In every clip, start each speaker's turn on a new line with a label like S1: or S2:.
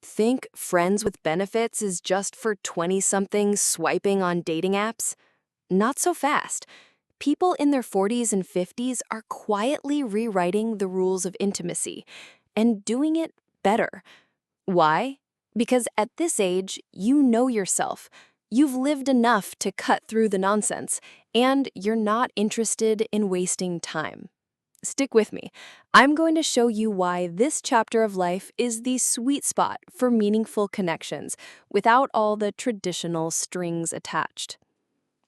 S1: Think friends with benefits is just for 20-somethings swiping on dating apps? Not so fast. People in their 40s and 50s are quietly rewriting the rules of intimacy and doing it better. Why? Because at this age, you know yourself. You've lived enough to cut through the nonsense, and you're not interested in wasting time. Stick with me. I'm going to show you why this chapter of life is the sweet spot for meaningful connections without all the traditional strings attached.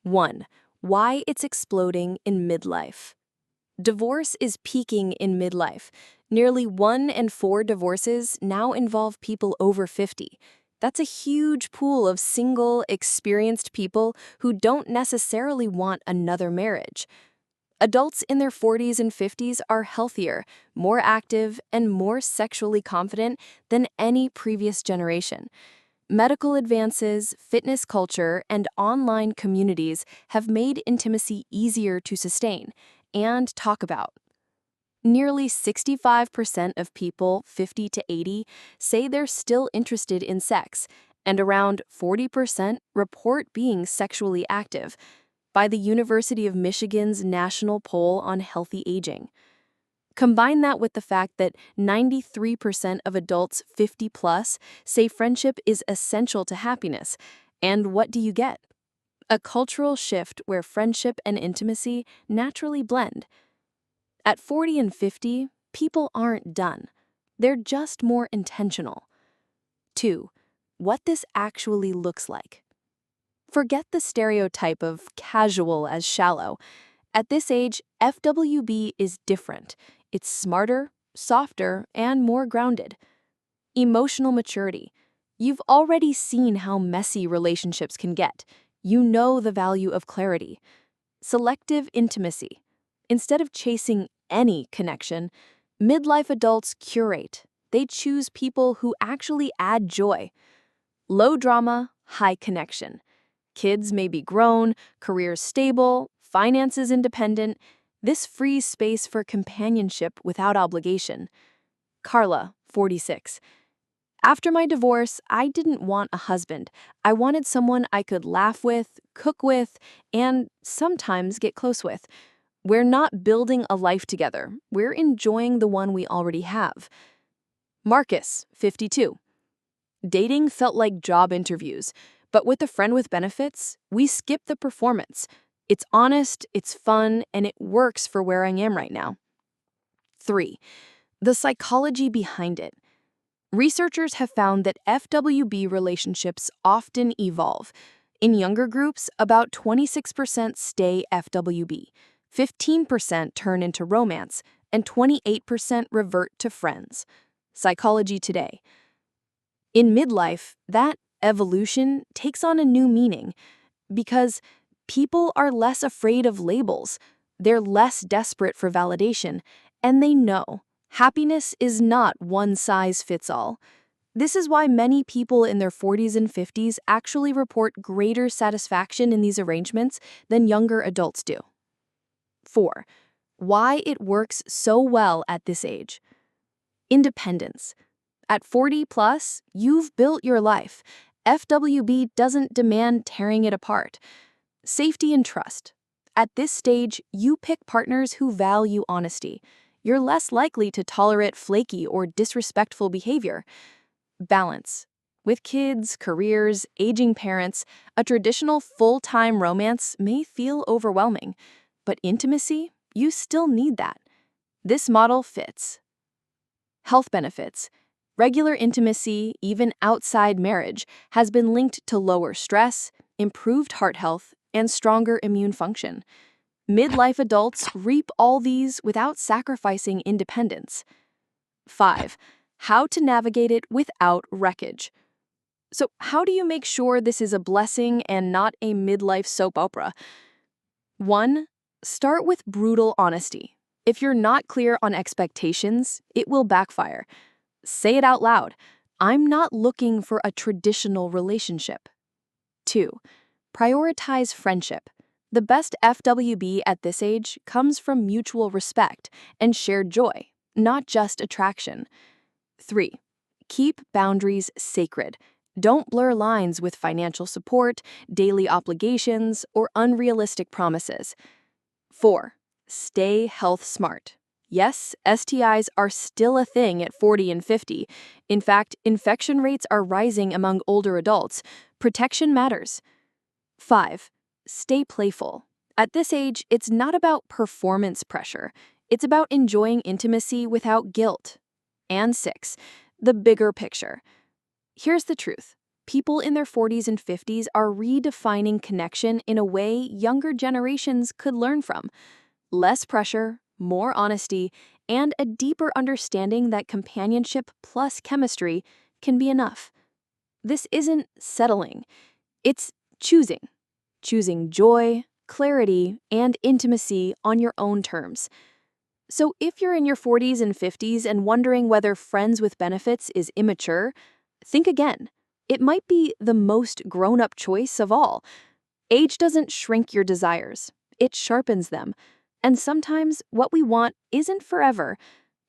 S1: 1. Why it's exploding in midlife. Divorce is peaking in midlife. Nearly 1 in 4 divorces now involve people over 50. That's a huge pool of single, experienced people who don't necessarily want another marriage. Adults in their 40s and 50s are healthier, more active, and more sexually confident than any previous generation. Medical advances, fitness culture, and online communities have made intimacy easier to sustain and talk about. Nearly 65% of people 50 to 80 say they're still interested in sex, and around 40% report being sexually active by the University of Michigan's National Poll on Healthy Aging. Combine that with the fact that 93% of adults 50 plus say friendship is essential to happiness. And what do you get? A cultural shift where friendship and intimacy naturally blend. At 40 and 50, people aren't done. They're just more intentional. 2. What this actually looks like. Forget the stereotype of casual as shallow. At this age, FWB is different. It's smarter, softer, and more grounded. Emotional maturity. You've already seen how messy relationships can get. You know the value of clarity. Selective intimacy. Instead of chasing any connection, midlife adults curate. They choose people who actually add joy. Low drama, high connection. Kids may be grown, careers stable, finances independent. This frees space for companionship without obligation. Carla, 46. After my divorce, I didn't want a husband. I wanted someone I could laugh with, cook with, and sometimes get close with. We're not building a life together. We're enjoying the one we already have. Marcus, 52. Dating felt like job interviews, but with a friend with benefits, we skip the performance. It's honest, it's fun, and it works for where I am right now. 3. The psychology behind it. Researchers have found that FWB relationships often evolve. In younger groups, about 26% stay FWB, 15% turn into romance, and 28% revert to friends. Psychology Today. In midlife, that evolution takes on a new meaning because people are less afraid of labels, they're less desperate for validation, and they know happiness is not one size fits all. This is why many people in their 40s and 50s actually report greater satisfaction in these arrangements than younger adults do. 4. Why it works so well at this age. Independence. At 40 plus, you've built your life. FWB doesn't demand tearing it apart. Safety and trust. At this stage, you pick partners who value honesty. You're less likely to tolerate flaky or disrespectful behavior. Balance. With kids, careers, aging parents, a traditional full-time romance may feel overwhelming. But intimacy, you still need that. This model fits. Health benefits. Regular intimacy, even outside marriage, has been linked to lower stress, improved heart health, and stronger immune function. Midlife adults reap all these without sacrificing independence. 5. How to navigate it without wreckage. So, how do you make sure this is a blessing and not a midlife soap opera? 1. Start with brutal honesty. If you're not clear on expectations, it will backfire. Say it out loud. I'm not looking for a traditional relationship. 2. Prioritize friendship. The best FWB at this age comes from mutual respect and shared joy, not just attraction. 3. Keep boundaries sacred. Don't blur lines with financial support, daily obligations, or unrealistic promises. 4. Stay health smart. Yes, STIs are still a thing at 40 and 50. In fact, infection rates are rising among older adults. Protection matters. 5. Stay playful. At this age, it's not about performance pressure. It's about enjoying intimacy without guilt. And 6. The bigger picture. Here's the truth. People in their 40s and 50s are redefining connection in a way younger generations could learn from. Less pressure, more honesty, and a deeper understanding that companionship plus chemistry can be enough. This isn't settling. It's choosing. Choosing joy, clarity, and intimacy on your own terms. So if you're in your 40s and 50s and wondering whether friends with benefits is immature, think again. It might be the most grown-up choice of all. Age doesn't shrink your desires. It sharpens them. And sometimes what we want isn't forever.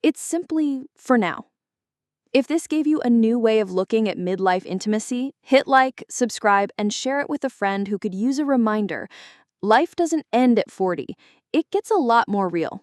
S1: It's simply for now. If this gave you a new way of looking at midlife intimacy, hit like, subscribe, and share it with a friend who could use a reminder. Life doesn't end at 40. It gets a lot more real.